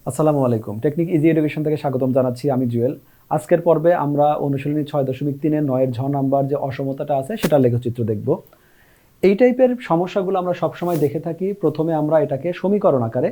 আসসালামু আলাইকুম। Technique easy education থেকে স্বাগতম জানাচ্ছি। আমি জুয়েল। আজকের পর্বে আমরা অনুশীলনী 6.3 9 ঝ নাম্বার যে অসমতাটা আছে সেটার লেখচিত্র দেখব। এই টাইপের সমস্যাগুলো আমরা সবসময় দেখে থাকি। প্রথমে আমরা এটাকে সমীকরণ আকারে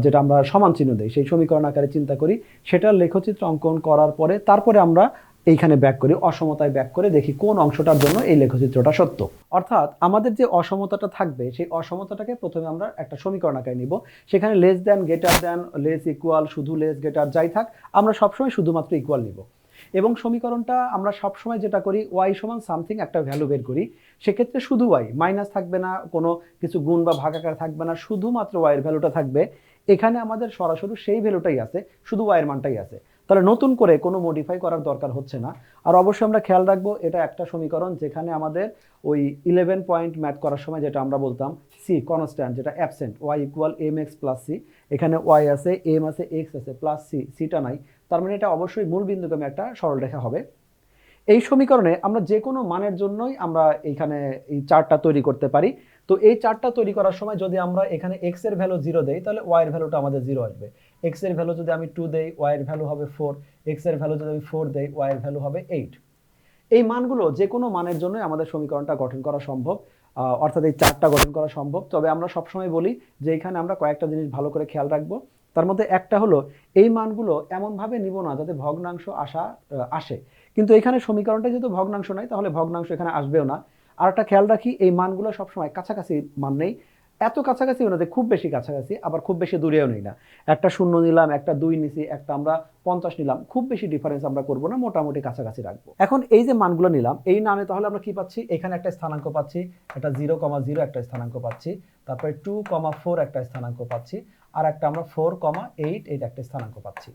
যেটা আমরা সমান চিহ্ন দেই, সেই সমীকরণ আকারে চিন্তা করি। সেটার লেখচিত্র অঙ্কন করার পরে তারপরে আমরা এইখানে ব্যাক করি, অসমতায় ব্যাক করে দেখি কোন অংশটার জন্য এই লেখচিত্রটা সত্য। অর্থাৎ আমাদের যে অসমতাটা থাকবে সেই অসমতাটাকে প্রথমে আমরা একটা সমীকরণ আকারে নিব। সেখানে less than, greater than, less, equal, শুধু লেস, গ্রেটার যাই থাক, আমরা সবসময় শুধুমাত্র ইকুয়াল নিব। এবং সমীকরণটা আমরা সবসময় যেটা করি, ওয়াই সমান সামথিং একটা ভ্যালু বের করি। সেক্ষেত্রে শুধু ওয়াই, মাইনাস থাকবে না, কোনো কিছু গুণ বা ভাগাকার থাকবে না, শুধুমাত্র ওয়াইয়ের ভ্যালুটা থাকবে। এখানে আমাদের সরাসরি সেই ভ্যালুটাই আছে, শুধু ওয়াইয়ের মানটাই আছে। তাহলে নতুন করে কোনো মডিফাই করার দরকার হচ্ছে না। আর অবশ্যই আমরা খেয়াল রাখবো, এটা একটা সমীকরণ যেখানে আমাদের ওই 11 পয়েন্ট ম্যাথ করার সময় যেটা আমরা বলতাম সি কনস্ট্যান্ট, যেটা absent, Y equal M X plus C. এখানে ওয়াই আছে, এম আছে, এক্স আছে, প্লাস সি, সিটা নাই। তার মানে এটা অবশ্যই মূল বিন্দুগামী একটা সরলরেখা হবে। এই সমীকরণে আমরা যে কোনো মানের জন্যই আমরা এইখানে এই চার্টটা তৈরি করতে পারি। তো এই চার্টটা তৈরি করার সময় যদি আমরা এখানে এক্স এর ভ্যালু 0 দেই, তাহলে ওয়াই এর ভ্যালুটা আমাদের 0 আসবে। এক্স এর ভ্যালু যদি আমি 2 দেই, ওয়াই এর ভ্যালু হবে 4। এক্স এর ভ্যালু যদি আমি 4 দেই, ওয়াই এর ভ্যালু হবে 8। এই মানগুলো যে কোনো মানের জন্যই আমাদের সমীকরণটা গঠন করা সম্ভব, অর্থাৎ এই চার্টটা গঠন করা সম্ভব। তবে আমরা সবসময় বলি যে এখানে আমরা কয়েকটা জিনিস ভালো করে খেয়াল রাখবো। তার মধ্যে একটা হলো, এই মানগুলো এমনভাবে নিব না যাতে ভগ্নাংশ আসে। কিন্তু এখানে সমীকরণটা যেহেতু ভগ্নাংশ নাই, তাহলে ভগ্নাংশ এখানে আসবেও না। আর একটা খেয়াল রাখি, এই মানগুলো সবসময় কাছাকাছি মান নেই। এত কাছাকাছিও না যে খুব বেশি কাছাকাছি, আবার খুব বেশি দূরেও নেই না। একটা 0 নিলাম, একটা 2 নিছি, একটা আমরা 50 নিলাম, খুব বেশি ডিফারেন্স আমরা করব না, মোটামুটি কাছাকাছি রাখবো। এখন এই যে মানগুলো নিলাম, এই নামে তাহলে আমরা কি পাচ্ছি, এখানে একটা স্থানাঙ্ক পাচ্ছি, একটা 0,0 একটা স্থানাঙ্ক পাচ্ছি, তারপরে 2,4 একটা স্থানাঙ্ক পাচ্ছি, আর একটা আমরা 4,8 এই একটা স্থানাঙ্ক পাচ্ছি।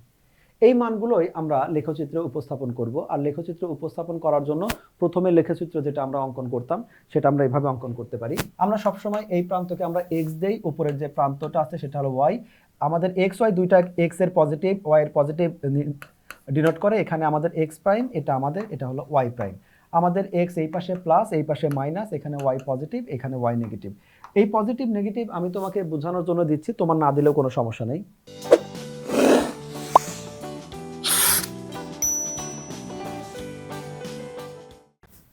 এই মানগুলোই আমরা লেখচিত্রে উপস্থাপন করব। আর লেখচিত্র উপস্থাপন করার জন্য প্রথমে লেখচিত্র যেটা আমরা অঙ্কন করতাম সেটা আমরা এইভাবে অঙ্কন করতে পারি। আমরা সবসময় এই প্রান্তকে আমরা এক্স দেই, উপরের যে প্রান্তটা আছে সেটা হলো ওয়াই। আমাদের এক্স ওয়াই দুইটা এক্স এর পজিটিভ, ওয়াই এর পজিটিভ ডিনোট করে। এখানে আমাদের এক্স প্রাইম, এটা হলো ওয়াই প্রাইম। আমাদের এক্স এই পাশে প্লাস, এই পাশে মাইনাস, এখানে ওয়াই পজিটিভ, এখানে ওয়াই নেগেটিভ। এই পজিটিভ নেগেটিভ আমি তোমাকে বোঝানোর জন্য দিচ্ছি, তোমার না দিলেও কোনো সমস্যা নেই।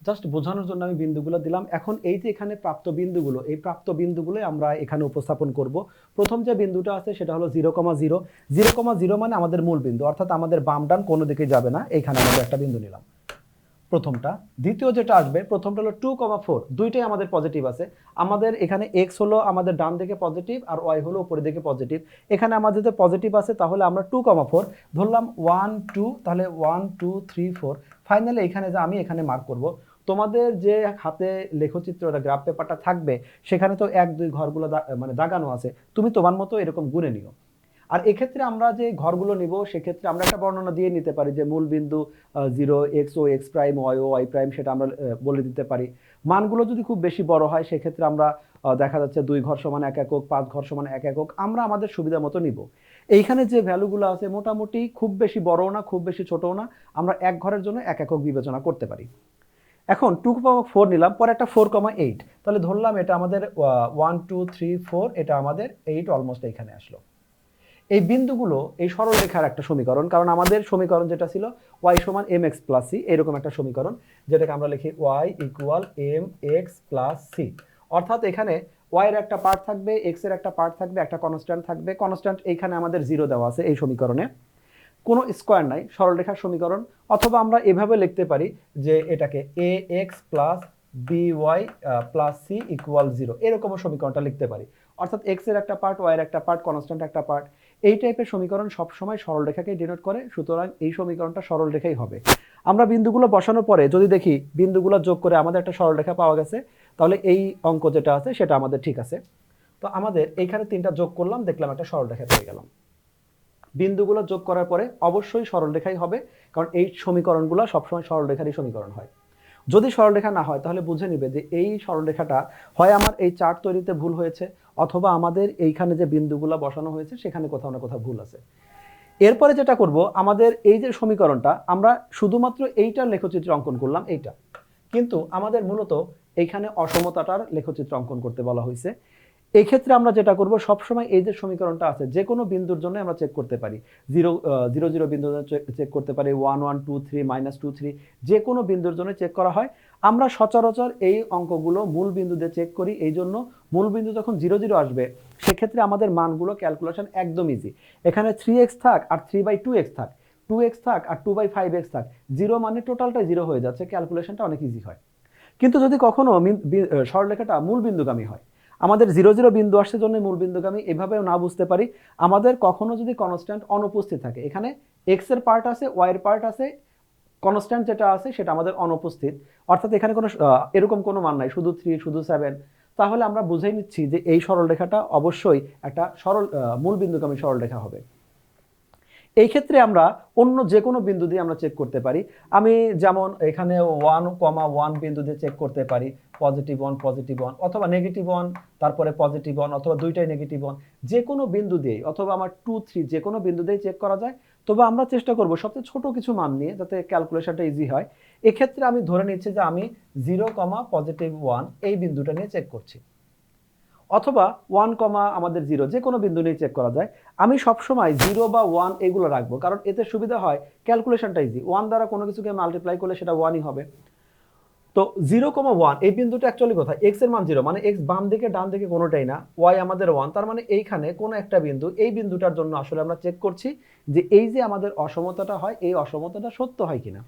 জাস্ট বোঝানোর জন্য আমি বিন্দুগুলো দিলাম। এখন এই যে এখানে প্রাপ্ত বিন্দুগুলো, এই প্রাপ্ত বিন্দুগুলো আমরা এখানে উপস্থাপন করব। প্রথম যে বিন্দুটা আছে সেটা হলো 0,0। 0,0 মানে আমাদের মূল বিন্দু, অর্থাৎ আমাদের বাম ডান কোনো দিকে যাবে না। এইখানে আমরা একটা বিন্দু নিলাম, প্রথমটা। দ্বিতীয় যেটা আসবে, প্রথমটা হলো 2,4, দুইটাই আমাদের পজিটিভ আছে। আমাদের এখানে এক্স হলো আমাদের ডান দিকে পজিটিভ, আর ওয়াই হলো উপরের দিকে পজিটিভ। এখানে আমাদের যে পজিটিভ আছে, তাহলে আমরা 2,4 ধরলাম, 1 2, তাহলে 1 2 3 4। ফাইনালি এখানে যে আমি এখানে মার্ক করব, তোমাদের যে হাতে লেখচিত্র গ্রাফ পেপারটা থাকবে সেখানে তো 1 2 ঘরগুলো মানে দাগানো আছে, তুমি তোমার মতো এরকম গুনে নিও। আর এক্ষেত্রে আমরা যে ঘরগুলো নিব সেক্ষেত্রে আমরা একটা বর্ণনা দিয়ে নিতে পারি যে মূল বিন্দু 0, এক্স ও এক্স প্রাইম, ওয়াই ও ওয়াই প্রাইম, সেটা আমরা বলে দিতে পারি। মানগুলো যদি খুব বেশি বড় হয় সেক্ষেত্রে আমরা দেখা যাচ্ছে 2 ঘর সমান 1 একক, 5 ঘর সমান 1 একক, আমরা আমাদের সুবিধা মতো নিব। এইখানে যে ভ্যালুগুলো আছে মোটামুটি খুব বেশি বড়ও না, খুব বেশি ছোটও না, আমরা 1 ঘরের জন্য 1 একক বিবেচনা করতে পারি। এখন 2,4 নিলাম, পরে একটা 4,8, তাহলে ধরলাম এটা আমাদের 1 2 3 4, এটা আমাদের 8 অলমোস্ট এইখানে আসলো। এই বিন্দুগুলো এই সরলরেখার একটা সমীকরণ, কারণ আমাদের সমীকরণ যেটা ছিল y সমান এম এক্স প্লাস সি, এরকম একটা সমীকরণ, যেটাকে আমরা লিখি y equal M X plus C. অর্থাৎ এখানে y এর একটা পার্ট থাকবে, x এর একটা পার্ট থাকবে, একটা কনস্ট্যান্ট থাকবে। কনস্ট্যান্ট এইখানে আমাদের 0 দেওয়া আছে এই সমীকরণে, কোনো স্কোয়ার নাই, সরলরেখার সমীকরণ। অথবা আমরা এভাবে লিখতে পারি যে এটাকে a x plus b y plus c equal 0, এরকমও সমীকরণটা লিখতে পারি। অর্থাৎ এক্স এর একটা পার্ট, ওয়াই এর একটা পার্ট, কনস্ট্যান্ট একটা পার্ট। এই টাইপের সমীকরণ সবসময় সরলরেখাকেই ডিনোট করে, সুতরাং এই সমীকরণটা সরলরেখাই হবে। আমরা বিন্দুগুলো বসানোর পরে যদি দেখি বিন্দুগুলো যোগ করে আমাদের একটা সরলরেখা পাওয়া গেছে, তাহলে এই অঙ্ক যেটা আছে সেটা আমাদের ঠিক আছে। তো আমাদের এইখানে 3টা যোগ করলাম, দেখলাম একটা সরলরেখা পেয়ে গেলাম। বিন্দুগুলো যোগ করার পরে অবশ্যই সরলরেখাই হবে, কারণ এই সমীকরণগুলো সবসময় সরলরেখারই সমীকরণ হয়। যদি সরলরেখা না হয় তাহলে বুঝে নিবে যে এই সরলরেখাটা হয় আমার এই চার্ট তৈরিতে ভুল হয়েছে, অথবা আমাদের এইখানে যে বিন্দুগুলো বসানো হয়েছে সেখানে কোথাও না কোথাও ভুল আছে। এরপরে যেটা করব, আমাদের এই যে সমীকরণটা আমরা শুধুমাত্র এইটার লেখচিত্র অঙ্কন করলাম, এইটা কিন্তু আমাদের মূলত এইখানে অসমতাটার লেখচিত্র অঙ্কন করতে বলা হয়েছে। এই ক্ষেত্রে আমরা যেটা করব সবসময় এই যে সমীকরণটা আছে যে কোনো বিন্দুর জন্য আমরা চেক করতে পারি, 0 0 0 বিন্দুর জন্য চেক করতে পারি, 1 1 2 3 -2 3, যে কোনো বিন্দুর জন্য চেক করা হয়। আমরা সচরাচর এই অঙ্কগুলো মূল বিন্দু দিয়ে চেক করি, এই জন্য মূল বিন্দু যখন 0 0 আসবে সেক্ষেত্রে আমাদের মানগুলো ক্যালকুলেশন একদম ইজি। এখানে 3x থাক আর 3/2x থাক, 2x থাক আর 2/5x থাক, 0 মানে টোটালটাই 0 হয়ে যাচ্ছে, ক্যালকুলেশনটা অনেক ইজি হয়। কিন্তু যদি কখনো সরলরেখাটা মূল বিন্দুগামী হয়, আমাদের 0 0 বিন্দু আসছে জন্য মূল বিন্দুগামী, এভাবেও না বুঝতে পারি। আমাদের কখনো যদি কনস্ট্যান্ট অনুপস্থিত থাকে, এখানে এক্স এর পার্ট আছে, ওয়াই এর পার্ট আছে, কনস্ট্যান্ট যেটা আছে সেটা আমাদের অনুপস্থিত, অর্থাৎ এখানে কোনো এরকম কোনো মান নাই, শুধু 3 শুধু 7, তাহলে আমরা বুঝেই নিচ্ছি যে এই সরলরেখাটা অবশ্যই একটা মূল বিন্দুগামী সরলরেখা হবে। এই ক্ষেত্রে আমরা অন্য যে কোনো বিন্দু দিয়ে আমরা চেক করতে পারি। আমি যেমন এখানে 1,1 বিন্দু দিয়ে চেক করতে পারি, +1 +1, অথবা -1 তারপরে +1, অথবা দুইটাই -1, যে কোনো বিন্দু দিয়েই, অথবা আমার 2 3 যে কোনো বিন্দু দিয়েই চেক করা যায়। তবে আমরা চেষ্টা করব সবচেয়ে ছোট কিছু মান নিয়ে, যাতে ক্যালকুলেশনটা ইজি হয়। এক্ষেত্রে আমি ধরে নিচ্ছি যে আমি 0, +1 এই বিন্দুটা নিয়ে চেক করছি, অথবা 1, আমাদের 0, যে কোনো বিন্দু নিয়ে চেক করা যায়। আমি সবসময় 0 বা 1 এগুলো রাখবো, কারণ এতে সুবিধা হয়, ক্যালকুলেশনটা ইজি। 1 দ্বারা কোনো কিছুকে মাল্টিপ্লাই করলে সেটা 1ই হবে। তো 0, 1 এই বিন্দুটা অ্যাকচুয়ালি কোথায়? x এর মান 0, মানে x বাম দিকে ডান দিকে কোনোটাই না, y আমাদের 1, তার মানে এইখানে কোনো একটা বিন্দু, এই বিন্দুটার জন্য আসলে আমরা চেক করছি যে এই যে আমাদের অসমতাটা হয়, এই অসমতাটা সত্য হয় কিনা।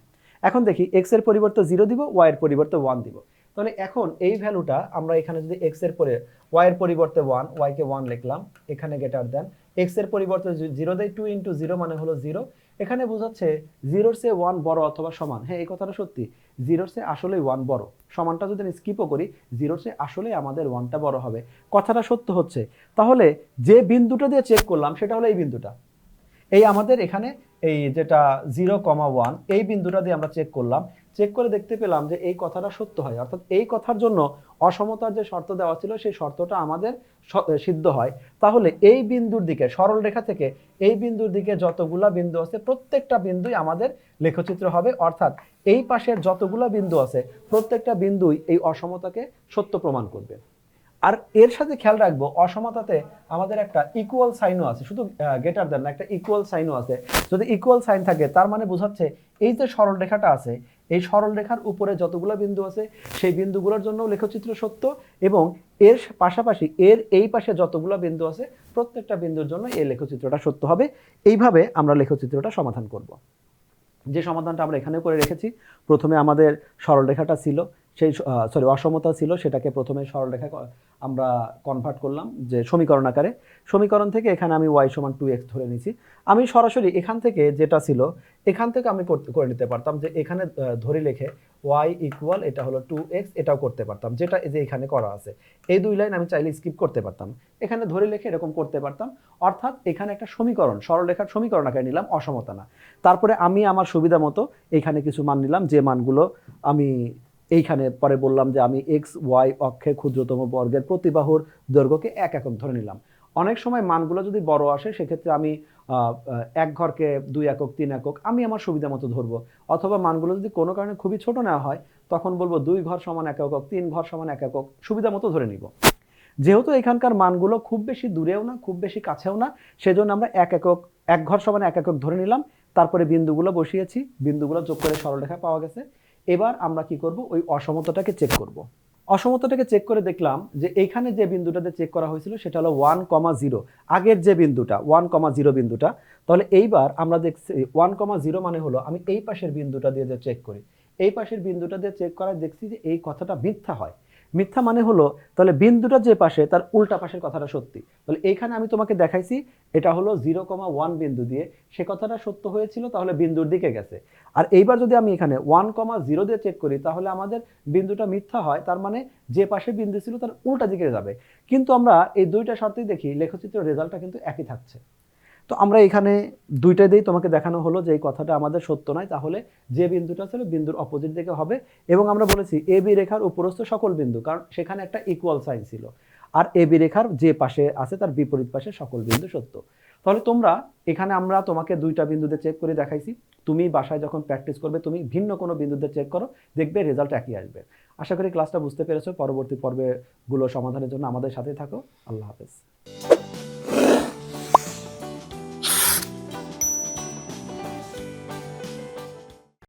এখন দেখি x এর পরিবর্তে 0 দিব, y এর পরিবর্তে 1 দিব। তাহলে এখন এই ভ্যালুটা আমরা এখানে যদি x এর পরে y এর পরিবর্তে 1, y কে 1 লিখলাম, এখানে গ্রেটার দেন, x এর পরিবর্তে 0 দেই, 2 × 0 মানে হলো 0। এখানে বোঝাচ্ছে 0-র চেয়ে 1 বড় অথবা সমান। হ্যাঁ, এই কথাটা সত্যি, 0-র চেয়ে আসলেই 1 বড়। সমানটা যদি আমি স্কিপও করি, 0-র চেয়ে আসলেই আমাদের 1টা বড় হবে, কথাটা সত্য হচ্ছে। তাহলে যে বিন্দুটা দিয়ে চেক করলাম সেটা হলো এই বিন্দুটা, এই আমাদের এখানে এই যেটা 0, 1 এই বিন্দুটা দিয়ে আমরা চেক করলাম, চেক করে দেখতে পেলাম যে এই কথাটা সত্য হয়, অর্থাৎ এই কথার জন্য অসমতার যে শর্ত দেওয়া ছিল সেই শর্তটা আমাদের সিদ্ধ হয়। তাহলে এই বিন্দুর দিকে, সরল রেখা থেকে এই বিন্দুর দিকে যতগুলা বিন্দু আছে প্রত্যেকটা বিন্দুই আমাদের লেখচিত্র হবে, অর্থাৎ এই পাশের যতগুলা বিন্দু আছে প্রত্যেকটা বিন্দুই এই অসমতাকে সত্য প্রমাণ করবে। আর এর সাথে খেয়াল রাখবো, অসমতাতে আমাদের একটা ইকুয়াল সাইনও আছে, শুধু গ্রেটার দেন না, একটা ইকুয়াল সাইনও আছে। যদি ইকুয়াল সাইন থাকে তার মানে বোঝাচ্ছে এই যে সরল রেখাটা আছে, এই সরল রেখার উপরে যতগুলো বিন্দু আছে সেই বিন্দুগুলোর জন্য লেখচিত্র সত্য, এবং এর পাশাপাশি এর এই পাশে যতগুলো বিন্দু আছে প্রত্যেকটা বিন্দুর জন্য এই লেখচিত্রটা সত্য হবে। এইভাবে আমরা লেখচিত্রটা সমাধান করব। যে সমাধানটা আমরা এখানে করে রেখেছি, প্রথমে আমাদের সরলরেখাটা ছিল, সেই অসমতা ছিল, সেটাকে প্রথমে সরলরেখা আমরা কনভার্ট করলাম যে সমীকরণ আকারে। সমীকরণ থেকে এখানে আমি y = 2x ধরে নিয়েছি। আমি সরাসরি এখান থেকে যেটা ছিল এখান থেকে আমি করে নিতে পারতাম, যে এখানে ধরে লিখে y = এটা হলো 2x, এটাও করতে পারতাম, যেটা এই যে এখানে করা আছে। এই দুই লাইন আমি চাইলে স্কিপ করতে পারতাম, এখানে ধরে লিখে এরকম করতে পারতাম। অর্থাৎ এখানে একটা সমীকরণ, সরলরেখার সমীকরণ আকারে নিলাম, অসমতা না। তারপরে আমি আমার সুবিধা মতো এখানে কিছু মান নিলাম, যে মানগুলো আমি এইখানে পরে বললাম যে আমি x y অক্ষে ক্ষুদ্রতম বর্গের প্রতিবাহুর দৈর্ঘ্যকে 1 একক ধরে নিলাম। অনেক সময় মানগুলো যদি বড় আসে সেক্ষেত্রে আমি 1 ঘরকে 2 একক 3 একক আমি আমার সুবিধা মতো ধরবো, অথবা মানগুলো যদি কোনো কারণে খুবই ছোট নেওয়া হয় তখন বলবো 2 ঘর সমান 1 একক, 3 ঘর সমান 1 একক, সুবিধা মতো ধরে নিব। যেহেতু এখানকার মানগুলো খুব বেশি দূরেও না খুব বেশি কাছেও না, সেজন্য আমরা 1 একক, 1 ঘর সমান 1 একক ধরে নিলাম। তারপরে বিন্দুগুলো বসিয়েছি, বিন্দুগুলো যোগ করে সরলরেখা পাওয়া গেছে। এবার আমরা কি করব, ওই অসমতাটাকে চেক করব। অসমতাটাকে চেক করে দেখলাম যে এইখানে যে বিন্দুটাতে চেক করা হয়েছিল সেটা হলো 1, 0, আগের যে বিন্দুটা 1, 0 বিন্দুটা। তাহলে এইবার আমরা দেখছি 1, 0 মানে হলো আমি এই পাশের বিন্দুটা দিয়ে যে চেক করি, এই পাশের বিন্দুটা দিয়ে চেক করায় দেখছি যে এই কথাটা মিথ্যা হয়। মিথ্যা মানে হলো তাহলে বিন্দুটা যে পাশে তার উল্টা পাশের কথাটা সত্যি। তাহলে এইখানে আমি তোমাকে দেখাইছি এটা হলো 0, 1 বিন্দু দিয়ে সে কথাটা সত্য হয়েছিল, তাহলে বিন্দুর দিকে গেছে। আর এইবার যদি আমি এখানে 1, 0 দিয়ে চেক করি তাহলে আমাদের বিন্দুটা মিথ্যা হয়, তার মানে যে পাশে বিন্দু ছিল তার উল্টা দিকে যাবে। কিন্তু আমরা এই দুইটা শর্তেই দেখি লেখচিত্রের রেজাল্টটা কিন্তু একই থাকছে। তো আমরা এখানে দুইটা দিয়েই তোমাকে দেখানো হলো যে এই কথাটা আমাদের সত্য নয়, তাহলে যে বিন্দুটা ছিল বিন্দুর অপোজিট দিকে হবে। এবং আমরা বলেছি এ বি রেখার উপরস্থ সকল বিন্দু, কারণ সেখানে একটা ইকুয়াল সাইন ছিল, আর এ বি রেখার যে পাশে আছে তার বিপরীত পাশে সকল বিন্দু সত্য। তাহলে তোমরা এখানে আমরা তোমাকে দুইটা বিন্দুতে চেক করে দেখাইছি, তুমি বাসায় যখন প্র্যাকটিস করবে তুমি ভিন্ন কোনো বিন্দুতে চেক করো, দেখবে রেজাল্ট একই আসবে। আশা করি ক্লাসটা বুঝতে পেরেছো। পরবর্তী পর্বেগুলো সমাধানের জন্য আমাদের সাথে থাকো। আল্লাহ হাফেজ।